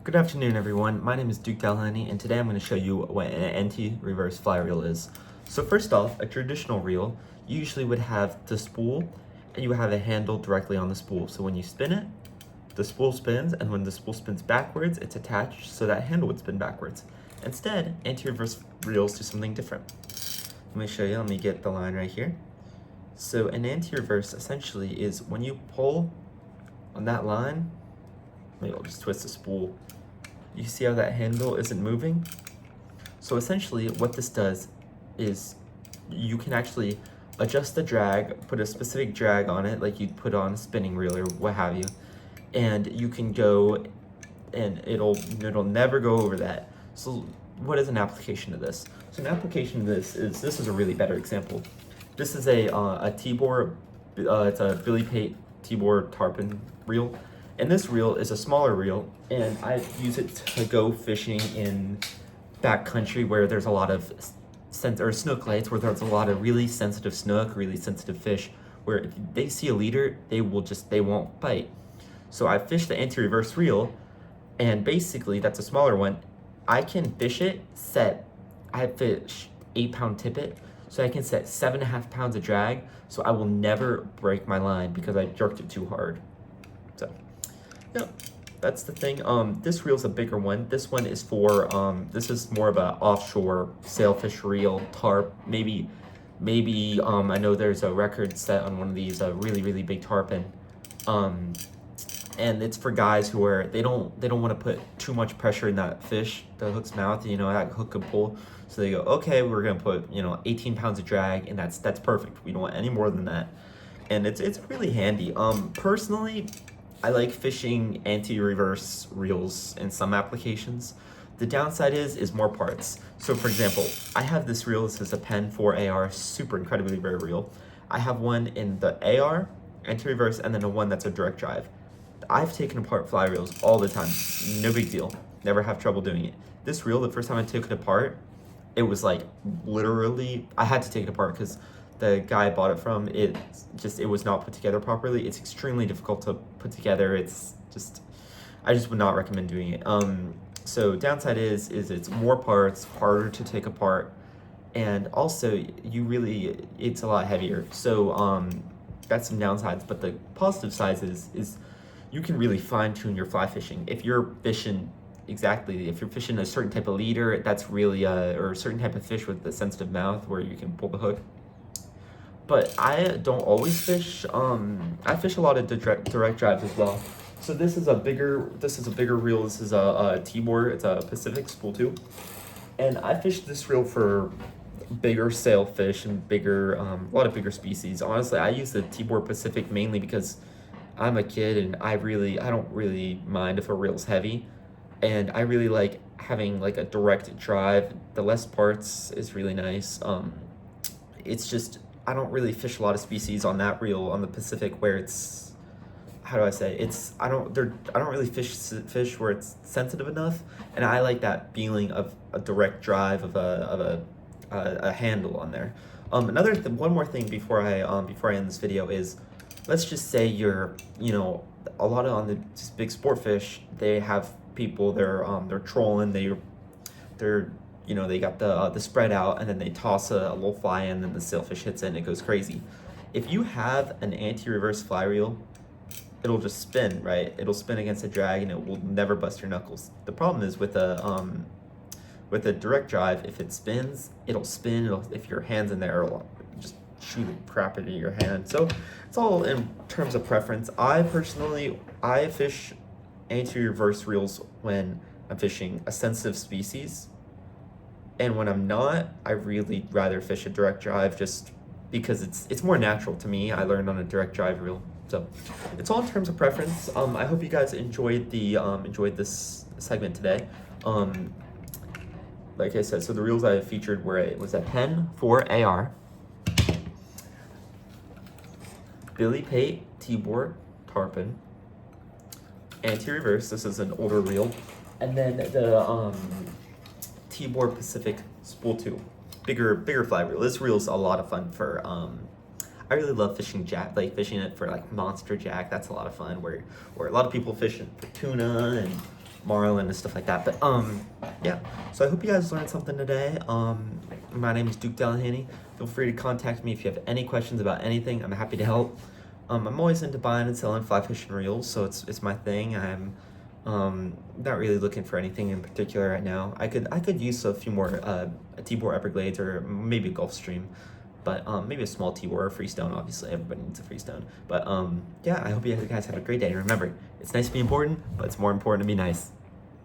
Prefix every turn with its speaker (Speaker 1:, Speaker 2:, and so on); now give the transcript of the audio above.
Speaker 1: Good afternoon, everyone. My name is Duke Delhoney, and today I'm going to show you what an anti-reverse fly reel is. So first off, a traditional reel usually would have the spool, and you have a handle directly on the spool. So when you spin it, the spool spins, and when the spool spins backwards, it's attached so that handle would spin backwards. Instead, anti-reverse reels do something different. Let me show you. Let me get the line right here. So an anti-reverse essentially is when you pull on that line, maybe I'll just twist the spool. You see how that handle isn't moving? So essentially what this does is you can actually adjust the drag, put a specific drag on it like you'd put on a spinning reel or what have you, and you can go and it'll never go over that. So what is an application of this? So an application of this is a really better example. This is a Tibor, it's a Billy Pate Tibor tarpon reel. And this reel is a smaller reel, and I use it to go fishing in backcountry where there's a lot of snook lakes, where there's a lot of really sensitive snook, really sensitive fish, where if they see a leader, they won't bite. So I fish the anti-reverse reel, and basically that's a smaller one. I can fish it, I fish 8-pound tippet, so I can set 7.5 pounds of drag, so I will never break my line because I jerked it too hard. So, yeah, that's the thing. This reel's a bigger one. This one is for, this is more of a offshore sailfish reel, tarp, maybe, I know there's a record set on one of these, a really, really big tarpon. And it's for guys who are, they don't want to put too much pressure in that fish, the hook's mouth, that hook could pull. So they go, okay, we're gonna put, 18 pounds of drag, and that's perfect. We don't want any more than that. And it's really handy. Personally, I like fishing anti-reverse reels in some applications. The downside is more parts. So for example, I have this reel. This is a Penn 4AR, super incredibly rare reel. I have one in the AR, anti-reverse, and then one that's a direct drive. I've taken apart fly reels all the time. No big deal. Never have trouble doing it. This reel, the first time I took it apart, it was like literally, I had to take it apart because the guy I bought it from, it was not put together properly. It's extremely difficult to put together. I just would not recommend doing it. So downside is it's more parts, harder to take apart, and also it's a lot heavier. So that's some downsides, but the positive sides is you can really fine tune your fly fishing. If you're fishing a certain type of leader, that's really or a certain type of fish with the sensitive mouth where you can pull the hook. But I don't always fish. I fish a lot of direct drives as well. So this is a bigger reel. This is a Tibor. It's a Pacific Spool 2. And I fish this reel for bigger sailfish and a lot of bigger species. Honestly, I use the Tibor Pacific mainly because I'm a kid and I don't really mind if a reel's heavy. And I really like having like a direct drive. The less parts is really nice. It's just, I don't really fish a lot of species on that reel on the Pacific where it's, how do I say, I don't really fish where it's sensitive enough, and I like that feeling of a direct drive of a handle on there. One more thing before I end this video is, let's just say you're, a lot of on the big sport fish, they have people, they're trolling, they got the spread out, and then they toss a little fly in, and then the sailfish hits it and it goes crazy. If you have an anti-reverse fly reel, it'll just spin, right? It'll spin against the drag and it will never bust your knuckles. The problem is with a direct drive, if it spins, it'll spin. If your hand's in there, it'll just shoot the crap into your hand. So it's all in terms of preference. I fish anti-reverse reels when I'm fishing a sensitive species. And when I'm not, I really rather fish a direct drive just because it's more natural to me. I learned on a direct drive reel. So it's all in terms of preference. I hope you guys enjoyed this segment today. Like I said, so the reels I featured was a Penn 4AR, Billy Pate Tibor tarpon, anti-reverse. This is an older reel, and then the Tibor Pacific Spool 2, bigger fly reel. This reel's a lot of fun for I really love fishing jack, like fishing it for like monster jack. That's a lot of fun. Where a lot of people fish it for tuna and marlin and stuff like that. But yeah. So I hope you guys learned something today. My name is Duke Delahaney. Feel free to contact me if you have any questions about anything. I'm happy to help. I'm always into buying and selling fly fishing reels, so it's my thing. I'm not really looking for anything in particular right now. I could use a few more a Tibor Everglades or maybe a Gulfstream, but maybe a small Tibor or a Freestone. Obviously, everybody needs a Freestone. But yeah, I hope you guys have a great day. And remember, it's nice to be important, but it's more important to be nice.